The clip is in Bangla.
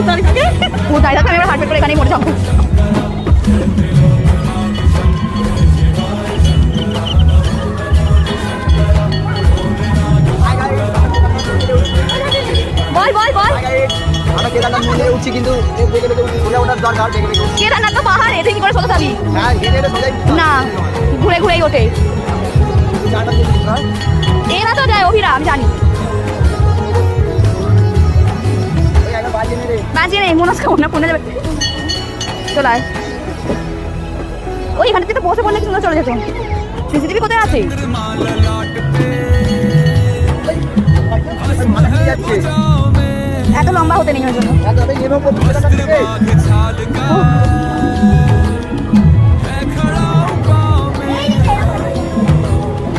দাঁড়িয়ে থাকে আমি এবার হার্টবিট করে এখানেই মরে যাবো। বল বল বল। আমরা কেদারনাথ মন্দিরে উঠছি কিন্তু সোজা ওঠার দরকার। কেদারনাথ তো পাহাড়, এদিন করে সোজা যাবি না, ঘুরে ঘুরেই ওঠে। এরা তো যায় অভিরা, আমি জানি। বাজিয়ে নেই মনে খাবো না, ফোনে যাবে চলে আয়। ওই এখান থেকে তো বসে পড়লে সুন্দর চলে যেত। সিসিটিভি কোথায় আছে? এত লম্বা হতে নেই ওই জন্য।